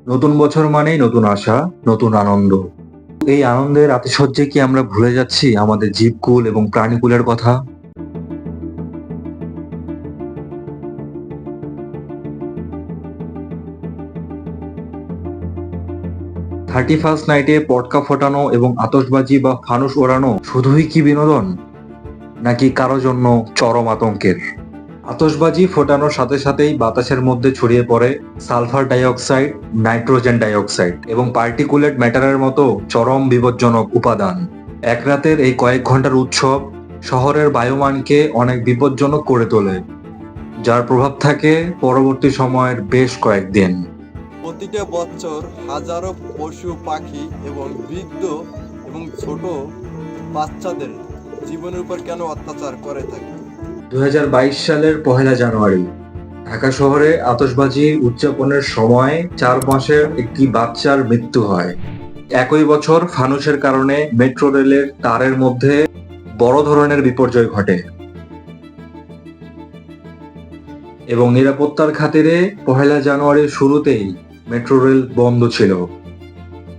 নতুন বছর মানেই নতুন আশা, নতুন আনন্দ। এই আনন্দের আতিশয্যে কি আমরা ভুলে যাচ্ছি আমাদের জীবকুল এবং প্রাণীকুলের কথা? 31st নাইটে পটকা ফোটানো এবং আতশবাজি বা ফানুস ওড়ানো শুধুই কি বিনোদন, নাকি কারো জন্য চরম আতঙ্কের? আতশবাজি ফোটানোর সাথে সাথেই বাতাসের মধ্যে ছড়িয়ে পড়ে সালফার ডাইঅক্সাইড, নাইট্রোজেন ডাইঅক্সাইড এবং পার্টিকুলেট ম্যাটারের মতো চরম বিপজ্জনক উপাদান। এক রাতের এই কয়েক ঘন্টার উৎসব শহরের বায়ুমানকে অনেক বিপজ্জনক করে তোলে, যার প্রভাব থাকে পরবর্তী সময়ের বেশ কয়েকদিন। প্রতিটা বছর হাজারো পশু পাখি এবং বৃদ্ধ এবং ছোট বাচ্চাদের জীবনের উপর কেন অত্যাচার করে থাকে? 2022 সালের 1 জানুয়ারি ঢাকা শহরে আতশবাজি উদযাপনের সময় 4 মাসের একটি বাচ্চার মৃত্যু হয়। একই বছর ফানুসের কারণে মেট্রো রেলের তারের মধ্যে বড় ধরনের বিপর্যয় ঘটে এবং নিরাপত্তার খাতিরে 1 জানুয়ারির শুরুতেই মেট্রো রেল বন্ধ ছিল।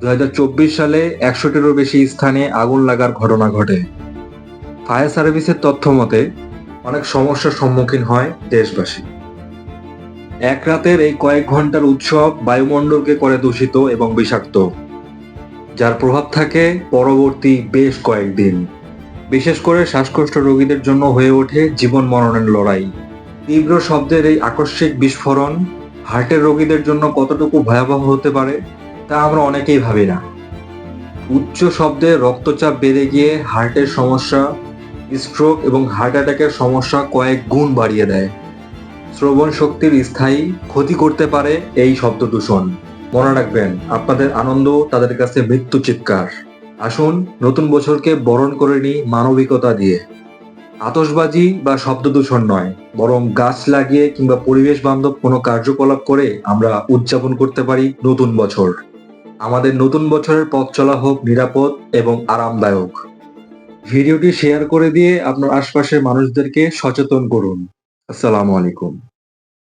2024 সালে 100টিরও বেশি স্থানে আগুন লাগার ঘটনা ঘটে। ফায়ার সার্ভিসের তথ্য মতে অনেক সমস্যার সম্মুখীন হয় দেশবাসী। এক রাতের এই কয়েক ঘন্টার উৎসব বায়ুমণ্ডলকে করে দূষিত এবং বিষাক্ত, যার প্রভাব থাকে পরবর্তী বেশ কয়েকদিন। বিশেষ করে শ্বাসকষ্ট রোগীদের জন্য হয়ে ওঠে জীবন মরণের লড়াই। তীব্র শব্দের এই আকস্মিক বিস্ফোরণ হার্টের রোগীদের জন্য কতটুকু ভয়াবহ হতে পারে তা আমরা অনেকেই ভাবি না। উচ্চ শব্দে রক্তচাপ বেড়ে গিয়ে হার্টের সমস্যা, স্ট্রোক এবং হার্ট অ্যাটাকের সমস্যা কয়েক গুণ বাড়িয়ে দেয়। শ্রবণ শক্তির স্থায়ী ক্ষতি করতে পারে এই শব্দ দূষণ। মনে রাখবেন, আপনাদের আনন্দ তাদের কাছে মৃত্যু চিৎকার। আসুন নতুন বছরকে বরণ করে নিই মানবিকতা দিয়ে। আতশবাজি বা শব্দ দূষণ নয়, বরং গাছ লাগিয়ে কিংবা পরিবেশ বান্ধব কোনো কার্যকলাপ করে আমরা উদযাপন করতে পারি নতুন বছর। আমাদের নতুন বছরের পথ চলা হোক নিরাপদ এবং আরামদায়ক। ভিডিওটি শেয়ার করে দিয়ে আপনার আশপাশের মানুষদেরকে সচেতন করুন। আসসালামু আলাইকুম।